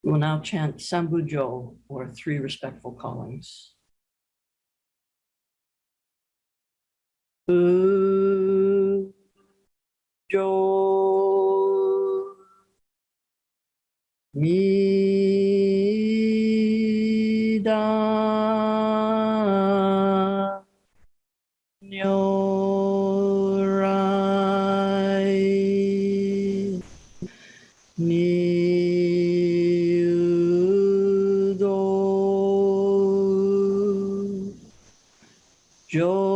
We will now chant Sambujo, or 3 respectful callings. Bujo Mida Nyorai Niudo Jo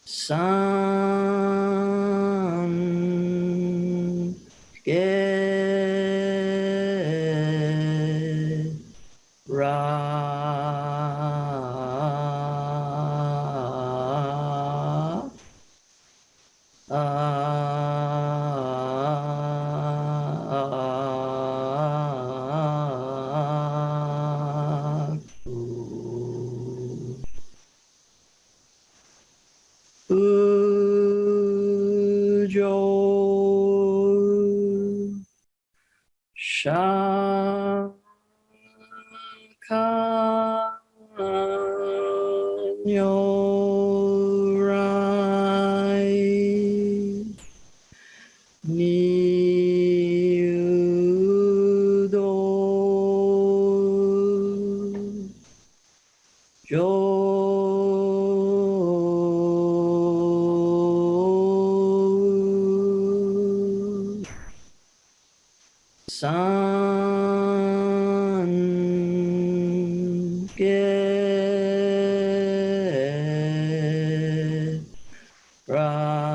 San Ge Ra Ujo Shaka Nyorai Niudo Jo San Ge Ra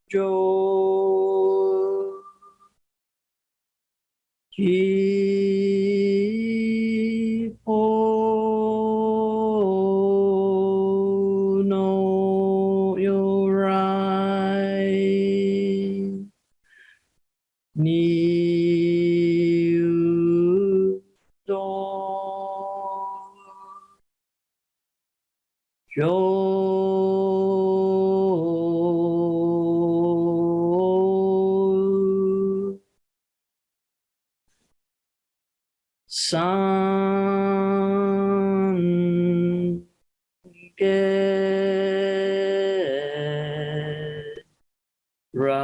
Jo Ji Po no Yorai Niu Do Jo San Ge Ra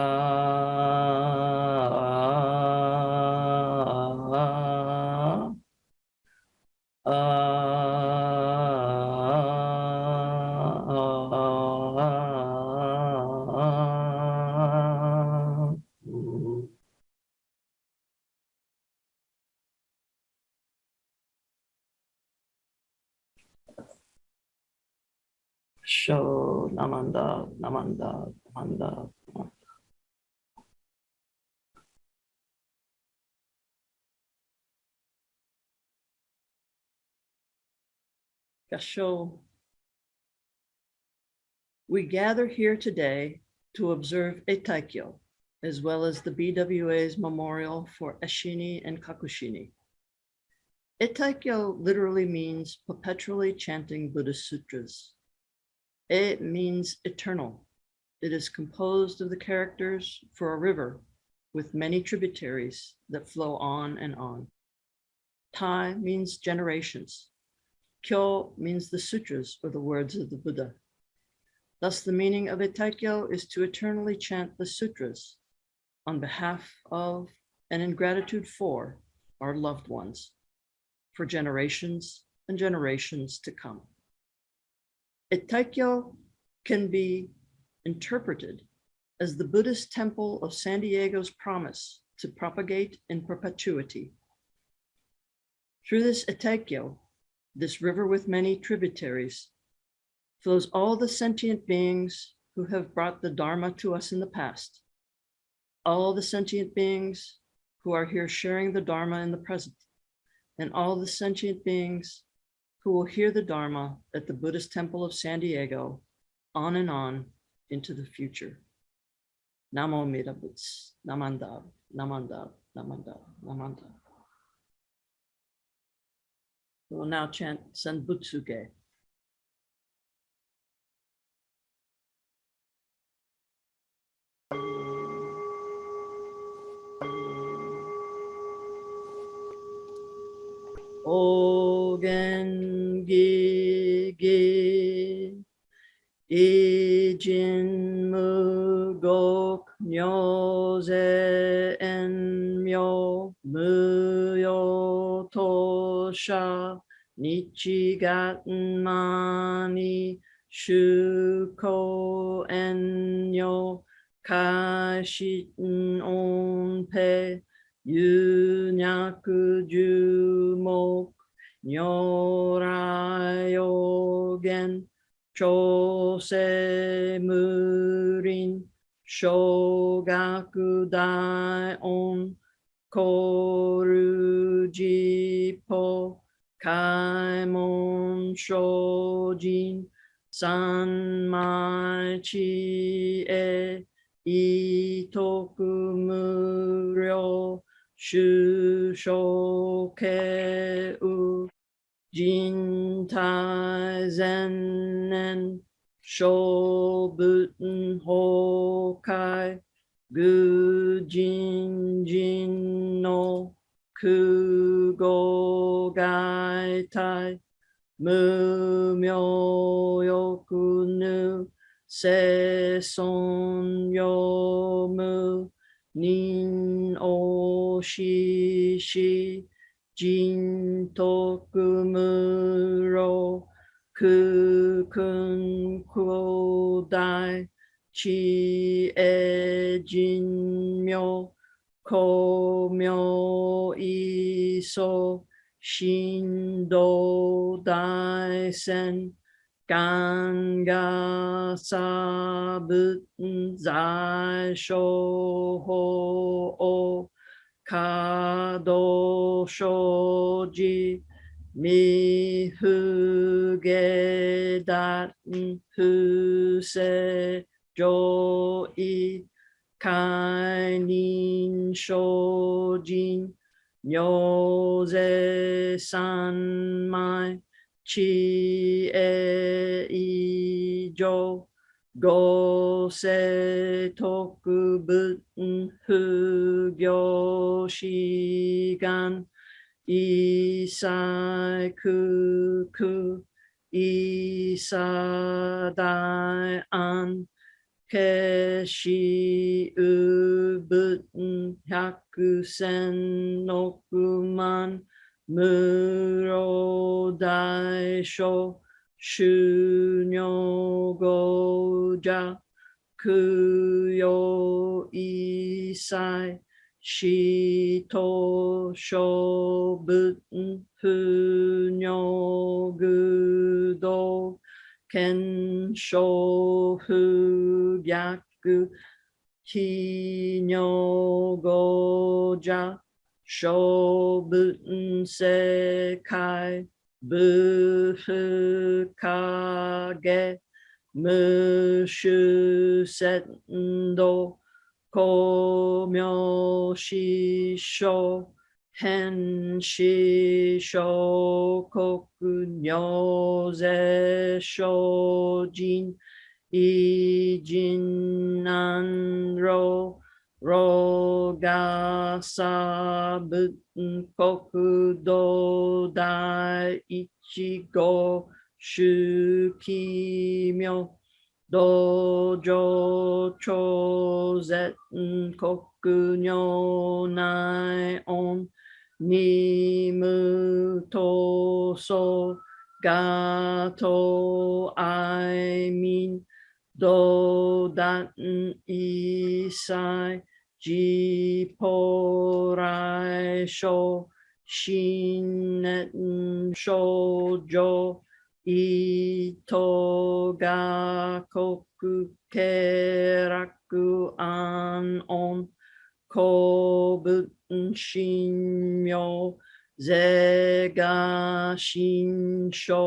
Sho Namanda Namanda Namanda. Gasho. We gather here today to observe Eitaikyo, as well as the BWA's memorial for Eshinni and Kakushini. Eitaikyo literally means perpetually chanting Buddhist sutras. E means eternal. It is composed of the characters for a river with many tributaries that flow on and on. Tai means generations. Kyo means the sutras or the words of the Buddha. Thus, the meaning of Eitaikyo is to eternally chant the sutras on behalf of and in gratitude for our loved ones, for generations and generations to come. Eitaikyo can be interpreted as the Buddhist temple of San Diego's promise to propagate in perpetuity. Through this Eitaikyo, this river with many tributaries, flows all the sentient beings who have brought the Dharma to us in the past, all the sentient beings who are here sharing the Dharma in the present, and all the sentient beings who will hear the Dharma at the Buddhist Temple of San Diego, on and on into the future. Namo Amida Butsu, Namandab, Namandab, Namandab, Namandab. We will now chant Senbutsuge. Ogen gi gi ijin mugok nyoze en myo muyo tosha nichigaten mani shuko en yo kaishiten onpe yunyaku jumok nyorayogen chose murin shogaku daion koru jipo kaimon shojin sanmai chi e itoku muryo shushoke u jintai zennen shobuten hokai gujin jin no kugo gaitai mumyo nu se son yomu nin o shi jin toku muro kukun kodai chi e jin myo ko myo iso shindo dai sen ganga sabuten zai shoho o kado shoji mi huge daten huse joi kainin shojin nyoze sanmai chi e ijo go se toku buten hugyo shigan isai kuku isadai an keshi ubuten hyakusen nokuman muro daisho shunyo goja kuyo isai shito shobuten hunyo gudo kensho gyaku kinyo goja shobuten sekai bufu kage mushu sendo komyo shisho hen shisho koku nyoze shojin ijin nanro roga sabuten koku do dai ichigo shukimyo dojo chozen koku nyo nai on nimu toso gato I mean do daten isai jiporai sho shinnen shoujo ito ga koku keraku an on ko buten shinmyo, ze ga shinsho,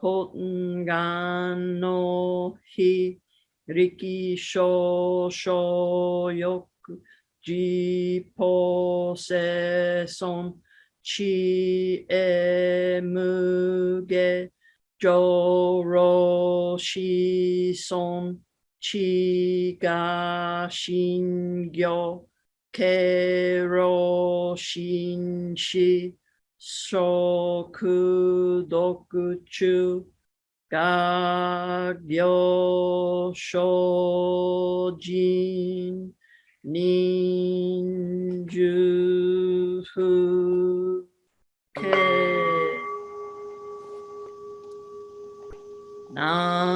hoten gan no hi, riki sho sho yoku, ji po se son, chi e muge, jo ro shi son, chi ga shingyo, ke ro shin shi, shoku doku chu, ga gyo shojin, ninju fu ke. Namandabu.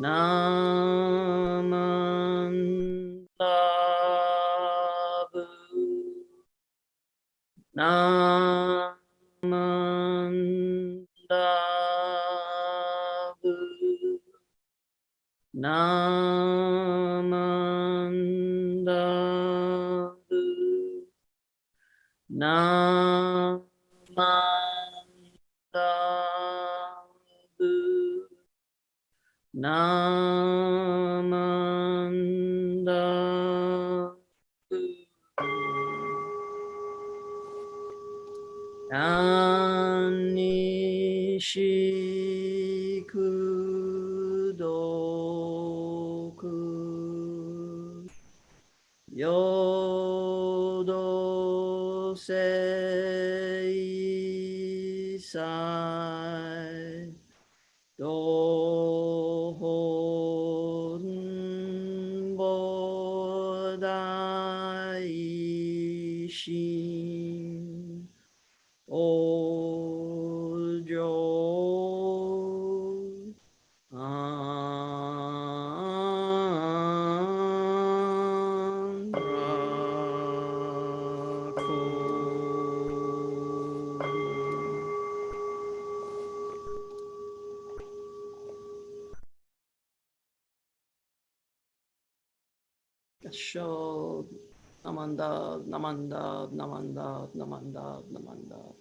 Namandabu. Namandabu. Namandabu. Namandabu. Namandabu. Anishikudoku yodo seisai dohon bodai Ojo Anrako. Show Namanda, Namanda, Namanda, Namanda, Namanda.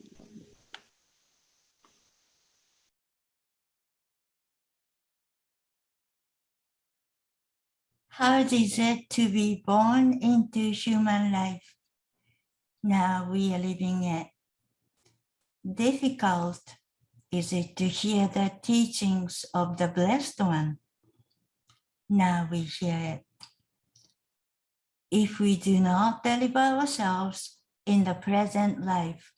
Hard is it to be born into human life? Now we are living it. Difficult is it to hear the teachings of the Blessed One? Now we hear it. If we do not deliver ourselves in the present life,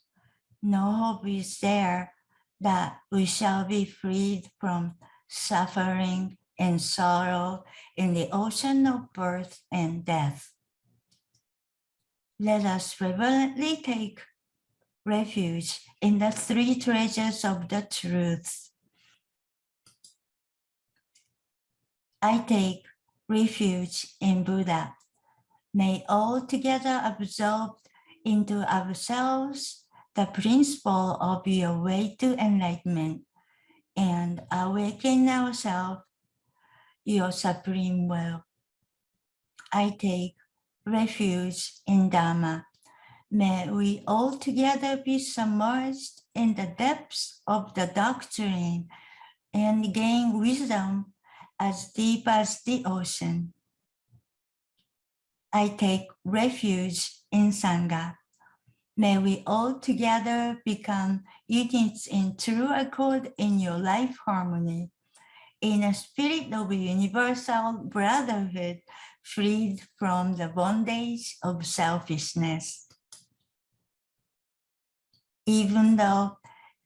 no hope is there that we shall be freed from suffering and sorrow in the ocean of birth and death. Let us reverently take refuge in the three treasures of the truth. I take refuge in Buddha. May all together absorb into ourselves the principle of your way to enlightenment and awaken ourselves your supreme will. I take refuge in Dhamma. May we all together be submerged in the depths of the doctrine and gain wisdom as deep as the ocean. I take refuge in Sangha. May we all together become units in true accord in your life harmony, in a spirit of universal brotherhood, freed from the bondage of selfishness. Even though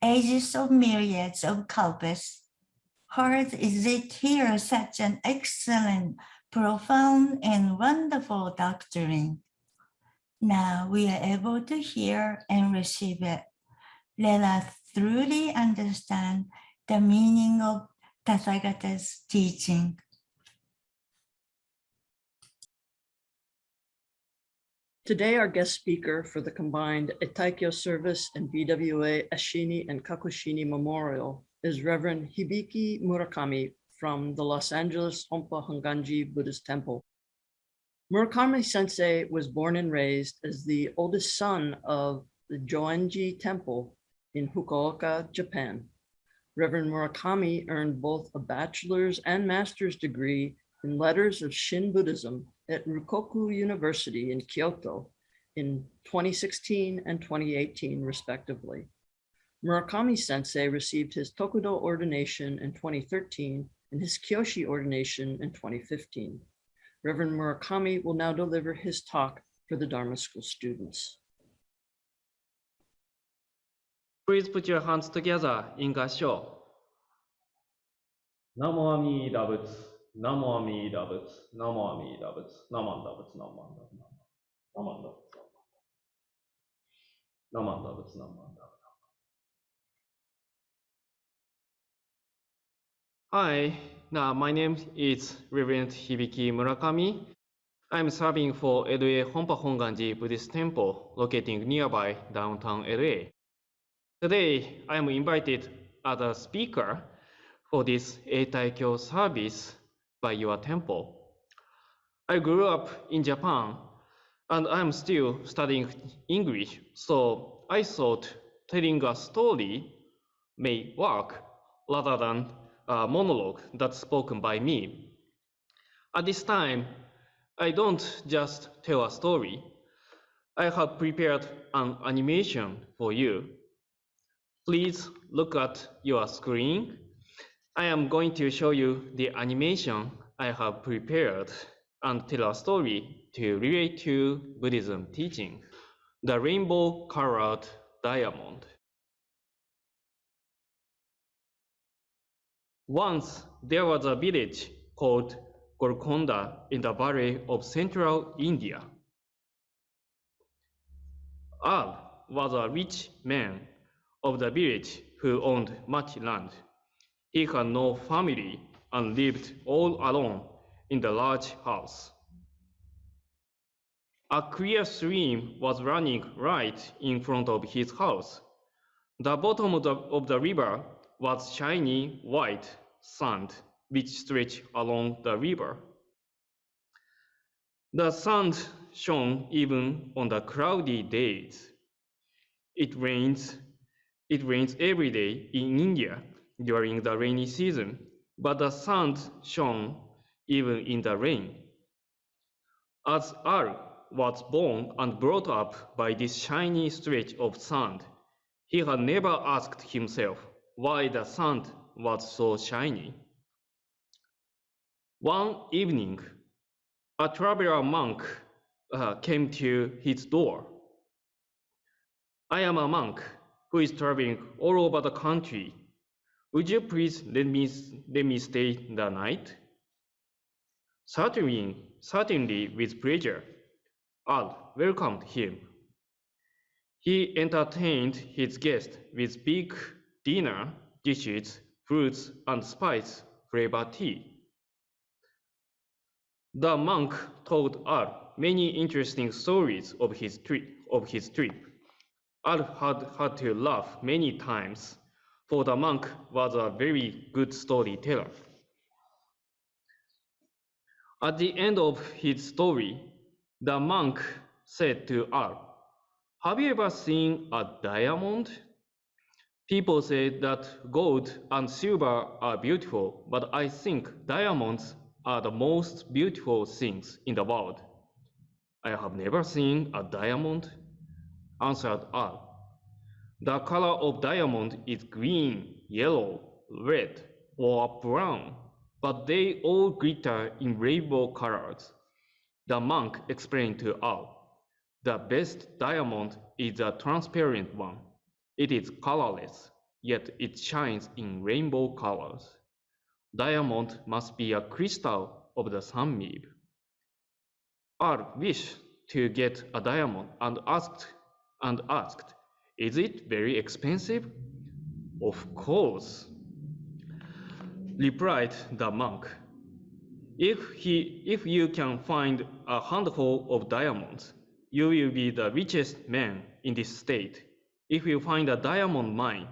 ages of myriads of kalpas, hard is it here such an excellent, profound, and wonderful doctrine. Now we are able to hear and receive it. Let us truly understand the meaning of Tathagata's teaching. Today, our guest speaker for the combined Eitaikyo service and BWA Eshinni and Kakushini Memorial is Reverend Hibiki Murakami from the Los Angeles Hompa Honganji Buddhist Temple. Murakami Sensei was born and raised as the oldest son of the Joenji Temple in Fukuoka, Japan. Reverend Murakami earned both a bachelor's and master's degree in letters of Shin Buddhism at Rukoku University in Kyoto in 2016 and 2018, respectively. Murakami Sensei received his Tokudo ordination in 2013 and his Kyoshi ordination in 2015. Reverend Murakami will now deliver his talk for the Dharma School students. Please put your hands together in Gassho. Namo Amida Butsu, Namo Amida Butsu, Namo Amida Butsu, Namo Amida Butsu, Namo Amida Butsu, Namo Amida Butsu, Namo Amida Butsu, Namo Amida Butsu. Hi, my name is Reverend Hibiki Murakami. I'm serving for LA Hompa Honganji Buddhist Temple located nearby downtown LA. Today, I am invited as a speaker for this Eitaikyo service by your temple. I grew up in Japan and I'm still studying English, so I thought telling a story may work rather than a monologue that's spoken by me. At this time, I don't just tell a story. I have prepared an animation for you. Please look at your screen. I am going to show you the animation I have prepared and tell a story to relate to Buddhism teaching, the rainbow-colored diamond. Once there was a village called Golconda in the valley of central India. Al was a rich man of the village who owned much land. He had no family and lived all alone in the large house. A clear stream was running right in front of his house. The bottom of the river was shiny white sand, which stretched along the river. The sand shone even on the cloudy days. It rains every day in India during the rainy season, but the sand shone even in the rain. As Al was born and brought up by this shiny stretch of sand, he had never asked himself why the sand was so shiny. One evening, a traveler monk came to his door. I am a monk who is traveling all over the country. Would you please let me stay the night? Certainly with pleasure. Al welcomed him. He entertained his guest with big dinner dishes, fruits, and spice-flavored tea. The monk told Al many interesting stories of his trip. Al had to laugh many times, for the monk was a very good storyteller. At the end of his story, the monk said to Al, "Have you ever seen a diamond? People say that gold and silver are beautiful, but I think diamonds are the most beautiful things in the world." "I have never seen a diamond," answered Al. "The color of diamond is green, yellow, red, or brown, but they all glitter in rainbow colors." The monk explained to Al, "The best diamond is a transparent one. It is colorless, yet it shines in rainbow colors. Diamond must be a crystal of the sunbeam." Al wished to get a diamond and asked, "Is it very expensive?" "Of course," replied the monk. If you can find a handful of diamonds, you will be the richest man in this state. If you find a diamond mine,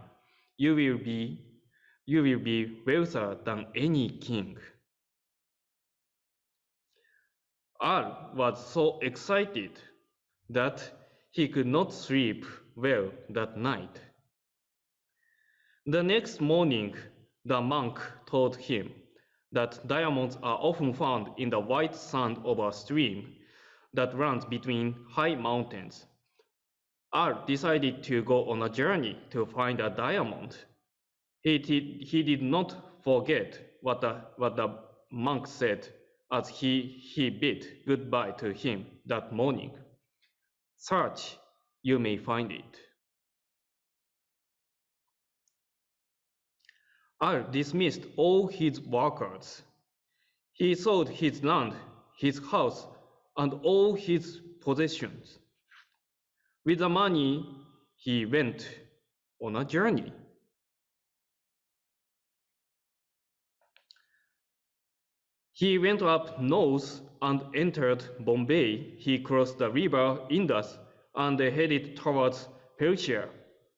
you will be You will be wealthier than any king. R was so excited that he could not sleep well that night. The next morning, the monk told him that diamonds are often found in the white sand of a stream that runs between high mountains. R decided to go on a journey to find a diamond. He did not forget what the monk said as he bid goodbye to him that morning. Search, you may find it. R dismissed all his workers. He sold his land, his house, and all his possessions. With the money, he went on a journey. He went up north and entered Bombay. He crossed the river Indus and headed towards Persia,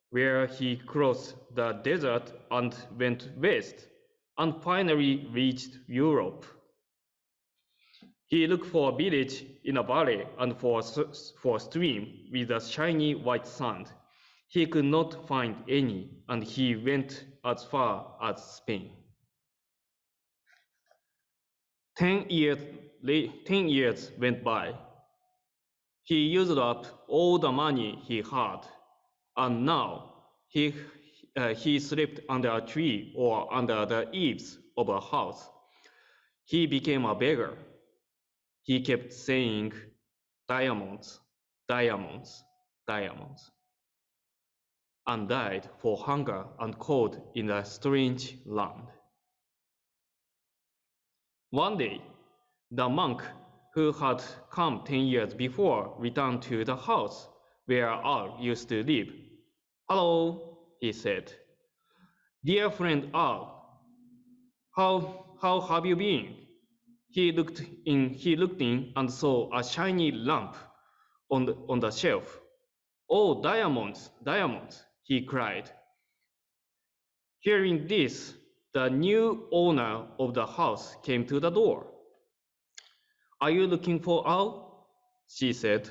where he crossed the desert and went west, and finally reached Europe. He looked for a village in a valley and for a stream with a shiny white sand. He could not find any, and he went as far as Spain. 10 years went by. He used up all the money he had, and now he slept under a tree or under the eaves of a house. He became a beggar. He kept saying, diamonds, diamonds, diamonds, and died for hunger and cold in a strange land. One day, the monk who had come 10 years before returned to the house where R used to live. Hello, he said. Dear friend R, how have you been? He looked in and saw a shiny lamp on the shelf. Oh, diamonds, diamonds, he cried. Hearing this, the new owner of the house came to the door. Are you looking for Al? She said.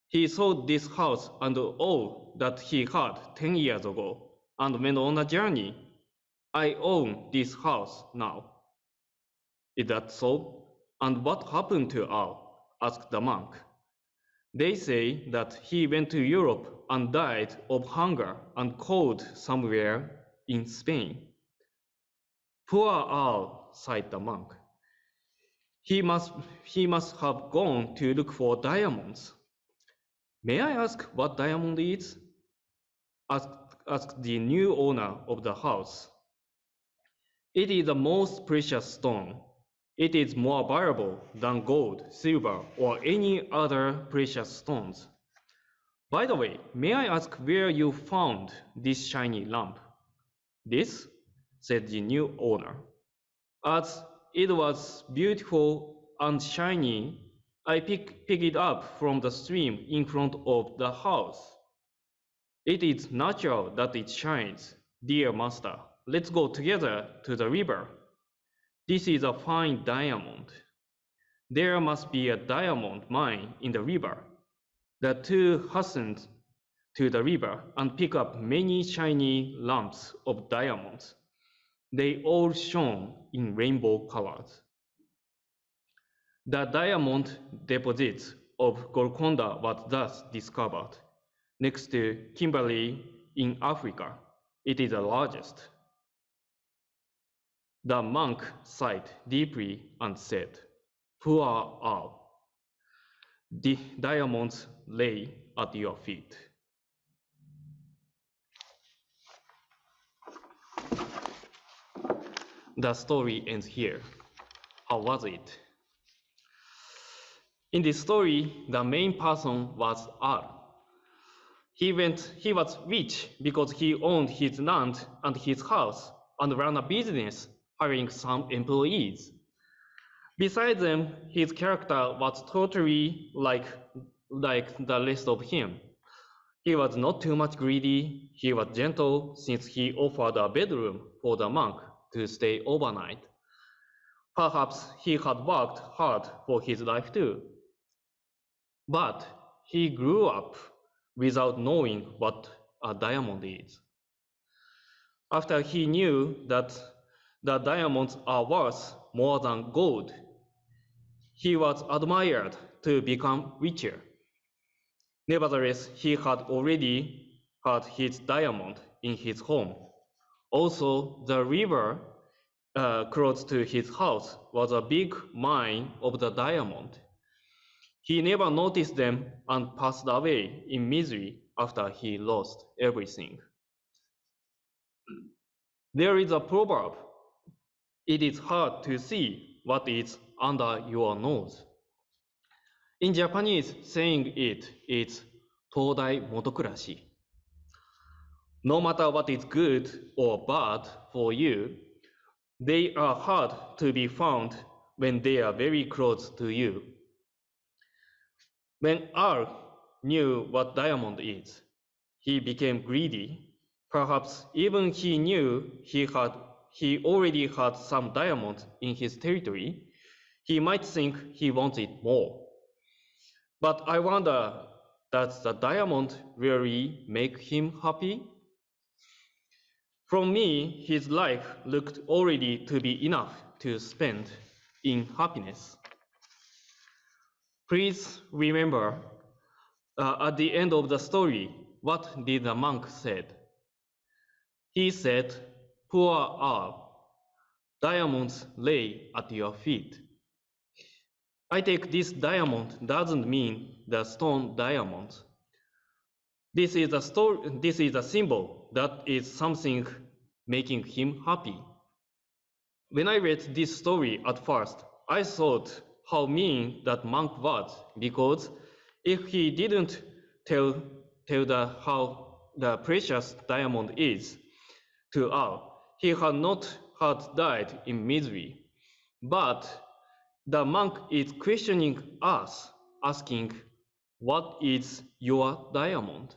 He sold this house and all that he had 10 years ago and went on a journey. I own this house now. Is that so? And what happened to Al? Asked the monk. They say that he went to Europe and died of hunger and cold somewhere in Spain. Poor Al, sighed the monk. He must have gone to look for diamonds. May I ask what diamond is? Asked the new owner of the house. It is the most precious stone. It is more valuable than gold, silver, or any other precious stones. By the way, may I ask where you found this shiny lamp? This, said the new owner. As it was beautiful and shiny, I picked it up from the stream in front of the house. It is natural that it shines, dear master. Let's go together to the river. This is a fine diamond. There must be a diamond mine in the river. The two hastened to the river and picked up many shiny lumps of diamonds. They all shone in rainbow colors. The diamond deposits of Golconda was thus discovered. Next to Kimberley in Africa, it is the largest. The monk sighed deeply and said, Poor Al, the diamonds lay at your feet. The story ends here. How was it? In this story, the main person was R. He was rich because he owned his land and his house and ran a business, hiring some employees. Besides them, his character was totally like the rest of him. He was not too much greedy. He was gentle since he offered a bedroom for the monk to stay overnight. Perhaps he had worked hard for his life too. But he grew up without knowing what a diamond is. After he knew that the diamonds are worth more than gold, he was admired to become richer. Nevertheless, he had already had his diamond in his home. Also, the river close to his house was a big mine of the diamond. He never noticed them and passed away in misery after he lost everything. There is a proverb: it is hard to see what is under your nose. In Japanese, saying it is Todai Motokurashi. No matter what is good or bad for you, they are hard to be found when they are very close to you. When R knew what diamond is, he became greedy. Perhaps even he knew he already had some diamond in his territory. He might think he wanted more. But I wonder, does the diamond really make him happy? From me, his life looked already to be enough to spend in happiness. Please remember, at the end of the story, what did the monk said? He said, "Poor are diamonds lay at your feet." I take this diamond doesn't mean the stone diamond. This is a symbol that is something making him happy. When I read this story at first, I thought how mean that monk was, because if he didn't tell how the precious diamond is to Al, he had not had died in misery. But the monk is questioning us, asking, "What is your diamond?"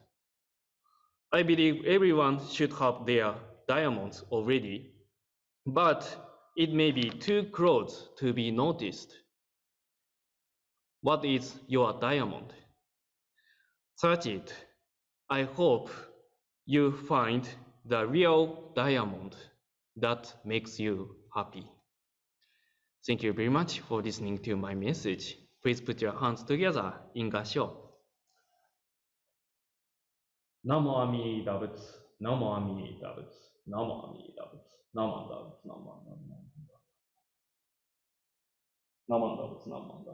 I believe everyone should have their diamonds already, but it may be too close to be noticed. What is your diamond? Search it. I hope you find the real diamond that makes you happy. Thank you very much for listening to my message. Please put your hands together in Gasho. Namo Amida Butsu, Namo Amida Butsu, Namo Amida Butsu, Namo Amida Butsu, Namo Amida Butsu, Namo Amida Butsu, Namo Amida Butsu,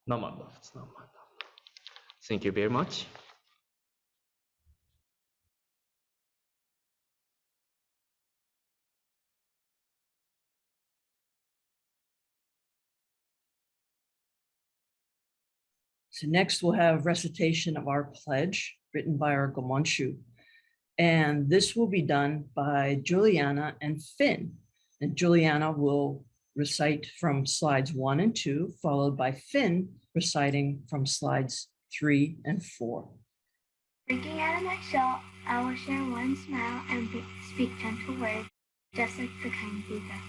Namo Amida Butsu, Namo Amida Butsu. Thank you very much. So next we'll have recitation of our pledge written by our Gomonshu. And this will be done by Juliana and Finn. And Juliana will recite from slides 1 and 2, followed by Finn reciting from slides 3 and 4. Breaking out of my shell, I will share one smile and speak gentle words, just like the kind Buddha.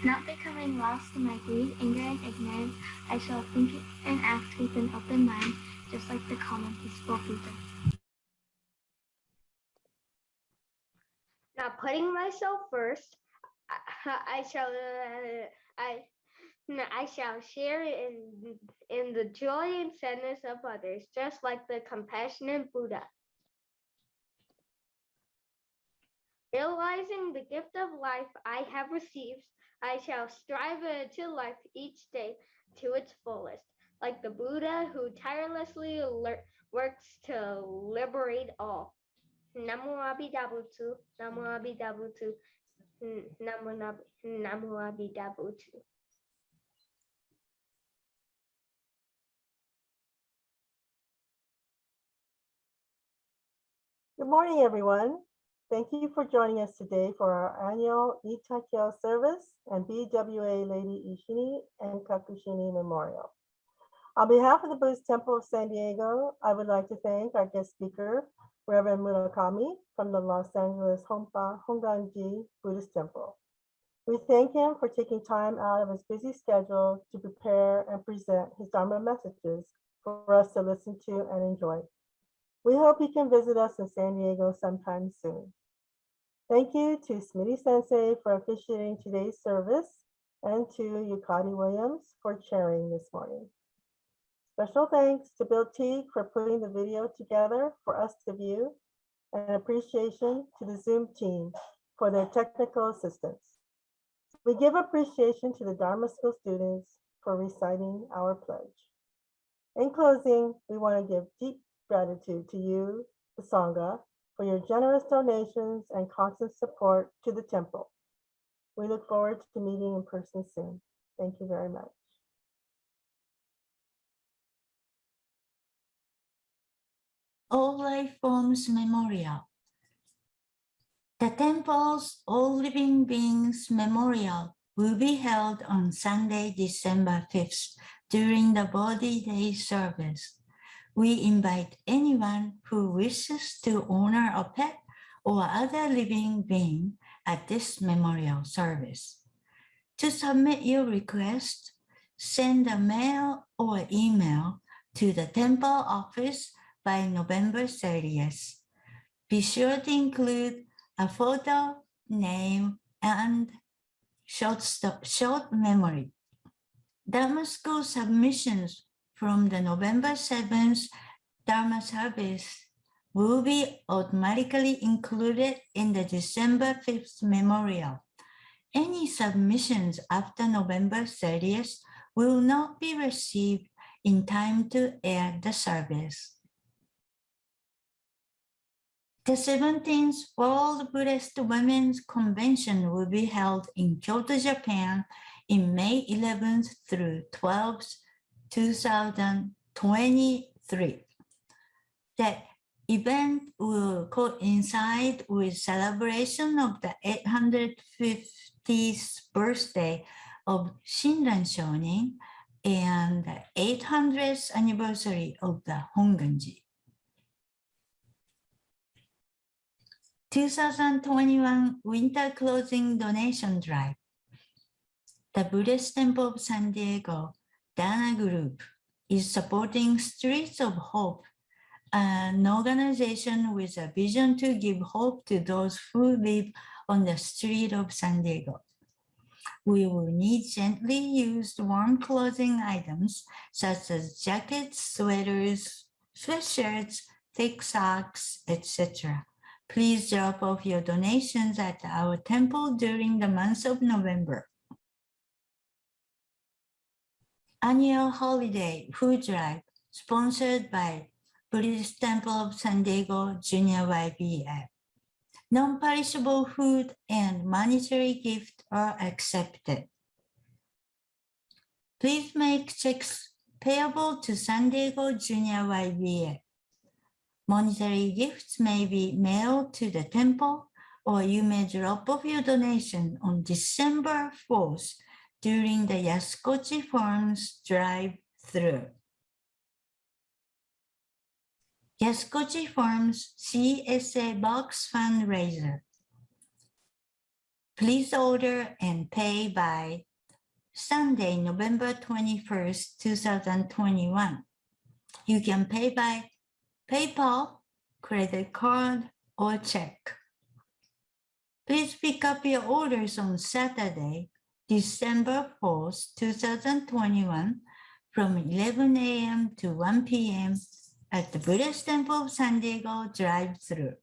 Not becoming lost in my greed, anger, and ignorance, I shall think and act with an open mind, just like the calm and peaceful Buddha. Not putting myself first, I shall share in the joy and sadness of others, just like the compassionate Buddha. Realizing the gift of life I have received, I shall strive to life each day to its fullest, like the Buddha who tirelessly works to liberate all. Namo Amida Butsu, Namo Amida Butsu, Namo Amida Butsu. Good morning, everyone. Thank you for joining us today for our annual Eitaikyo service and BWA Lady Eshinni and Kakushini Memorial. On behalf of the Buddhist Temple of San Diego, I would like to thank our guest speaker, Reverend Murakami from the Los Angeles Honganji Buddhist Temple. We thank him for taking time out of his busy schedule to prepare and present his Dharma messages for us to listen to and enjoy. We hope he can visit us in San Diego sometime soon. Thank you to Smitty Sensei for officiating today's service and to Yukari Williams for chairing this morning. Special thanks to Bill Teague for putting the video together for us to view, and appreciation to the Zoom team for their technical assistance. We give appreciation to the Dharma School students for reciting our pledge. In closing, we want to give deep gratitude to you, the Sangha, for your generous donations and constant support to the temple. We look forward to meeting in person soon. Thank you very much. All Life Forms Memorial. The temple's All Living Beings Memorial will be held on Sunday, December 5th during the Bodhi Day service. We invite anyone who wishes to honor a pet or other living being at this memorial service. To submit your request, send a mail or email to the temple office by November 30th. Be sure to include a photo, name, and short memory. Dharma School submissions from the November 7th Dharma service will be automatically included in the December 5th memorial. Any submissions after November 30th will not be received in time to air the service. The 17th World Buddhist Women's Convention will be held in Kyoto, Japan in May 11th through 12th, 2023. The event will coincide with celebration of the 850th birthday of Shinran Shonin and the 800th anniversary of the Honganji. 2021 Winter Clothing Donation Drive. The Buddhist Temple of San Diego Dana Group is supporting Streets of Hope, an organization with a vision to give hope to those who live on the street of San Diego. We will need gently used warm clothing items such as jackets, sweaters, sweatshirts, thick socks, etc. Please drop off your donations at our temple during the month of November. Annual Holiday Food Drive, sponsored by Buddhist Temple of San Diego Junior YBA. Non-perishable food and monetary gift are accepted. Please make checks payable to San Diego Junior YBA. Monetary gifts may be mailed to the temple, or you may drop off your donation on December 4th during the Yaskochi Farms drive-through. Yaskochi Farms CSA Box Fundraiser. Please order and pay by Sunday, November 21st, 2021. You can pay by PayPal, credit card, or check. Please pick up your orders on Saturday, December 4th, 2021 from 11 a.m. to 1 p.m. at the Buddhist Temple of San Diego drive-through.